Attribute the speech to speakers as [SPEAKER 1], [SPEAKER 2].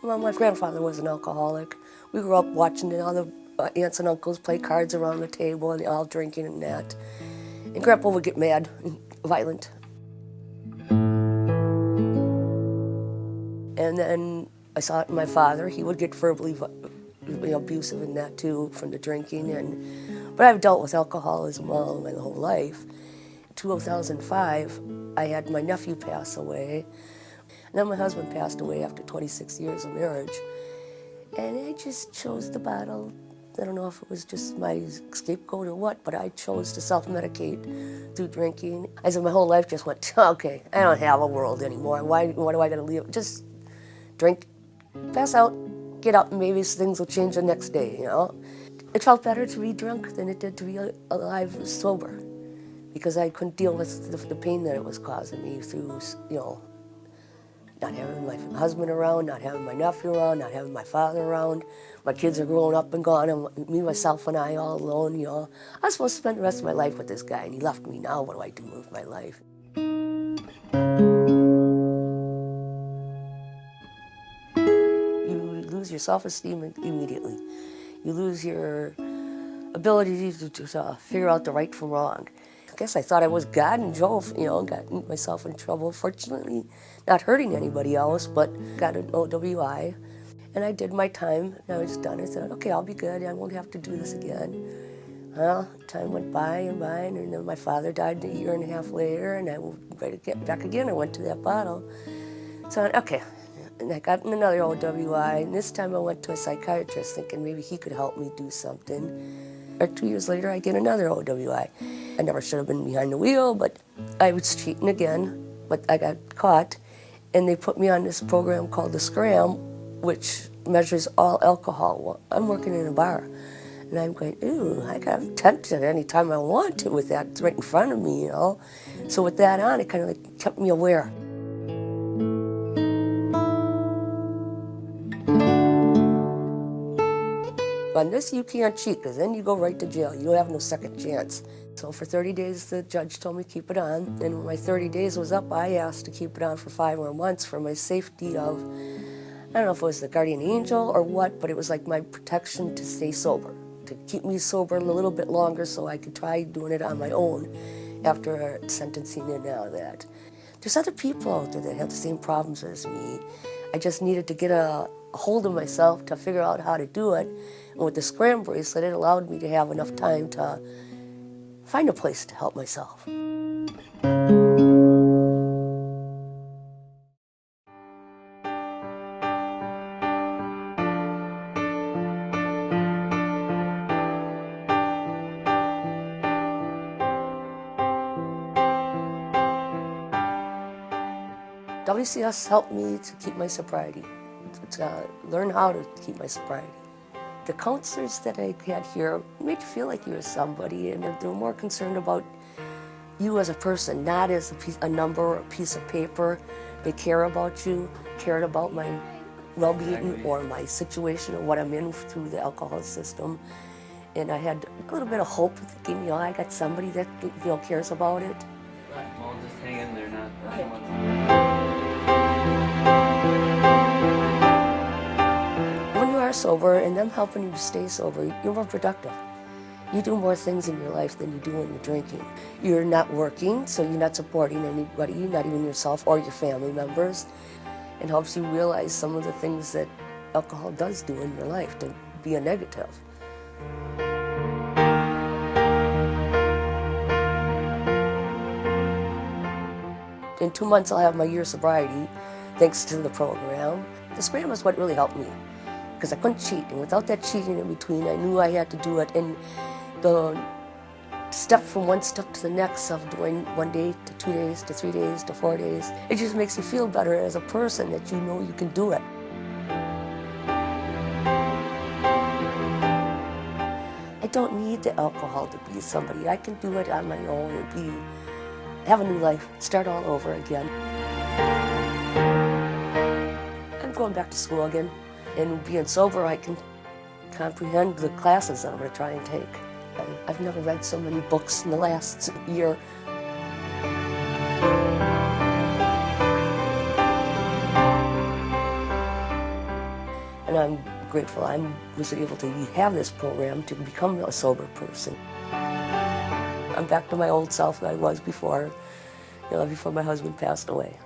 [SPEAKER 1] Well, my grandfather was an alcoholic. We grew up watching all the aunts and uncles play cards around the table and all drinking and that. And Grandpa would get mad and violent. And then I saw it in my father. He would get verbally abusive in that too from the drinking. But I've dealt with alcoholism all my whole life. In 2005, I had my nephew pass away. And then my husband passed away after 26 years of marriage. And I just chose the bottle. I don't know if it was just my scapegoat or what, but I chose to self-medicate through drinking. I said my whole life just went, okay, I don't have a world anymore. Why do I gotta live? Just drink, pass out, get up, and maybe things will change the next day, you know? It felt better to be drunk than it did to be alive sober, because I couldn't deal with the pain that it was causing me through, not having my husband around, not having my nephew around, not having my father around. My kids are growing up and gone, and me, myself, and I all alone, I was supposed to spend the rest of my life with this guy, and he left me. Now what do I do with my life? You lose your self-esteem immediately. You lose your ability to figure out the right from wrong. I guess I thought I was God and Jove, got myself in trouble. Fortunately, not hurting anybody else, but got an OWI. And I did my time, and I was done. I said, okay, I'll be good. I won't have to do this again. Well, time went by, and then my father died a year and a half later, and I went to get back again. I went to that bottle. So, okay. And I got another OWI, and this time I went to a psychiatrist thinking maybe he could help me do something. Or 2 years later, I get another OWI. I never should have been behind the wheel, but I was cheating again, but I got caught, and they put me on this program called the Scram, which measures all alcohol. Well, I'm working in a bar, and I'm going, ooh, I got tempted any time I want to with that. It's right in front of me, So with that on, it kind of like kept me aware. On this, you can't cheat, because then you go right to jail. You don't have no second chance. So for 30 days, the judge told me to keep it on. And when my 30 days was up, I asked to keep it on for 5 more months for my safety of, I don't know if it was the guardian angel or what, but it was like my protection to stay sober, to keep me sober a little bit longer so I could try doing it on my own after sentencing and all that. There's other people out there that have the same problems as me. I just needed to get a hold of myself to figure out how to do it. And with the Scram bracelet, it allowed me to have enough time to find a place to help myself. WCS helped me to keep my sobriety, to learn how to keep my sobriety. The counselors that I had here made you feel like you were somebody, and they're more concerned about you as a person, not as a number or a piece of paper. They care about you, cared about my well-being or my situation or what I'm in through the alcohol system. And I had a little bit of hope, thinking, I got somebody that cares about it.
[SPEAKER 2] Well, just hang in there, not
[SPEAKER 1] When you are sober and them helping you to stay sober, you're more productive. You do more things in your life than you do when you're drinking. You're not working, so you're not supporting anybody, not even yourself or your family members. It helps you realize some of the things that alcohol does do in your life to be a negative. In 2 months, I'll have my year sobriety, thanks to the program. The Scram is what really helped me, because I couldn't cheat, and without that cheating in between, I knew I had to do it. And the step from one step to the next of doing 1 day to 2 days to 3 days to 4 days, it just makes you feel better as a person that you know you can do it. I don't need the alcohol to be somebody. I can do it on my own and have a new life, start all over again. I'm going back to school again, and being sober, I can comprehend the classes that I'm going to try and take. I've never read so many books in the last year. And I'm grateful I was able to have this program to become a sober person. I'm back to my old self that I was before, before my husband passed away.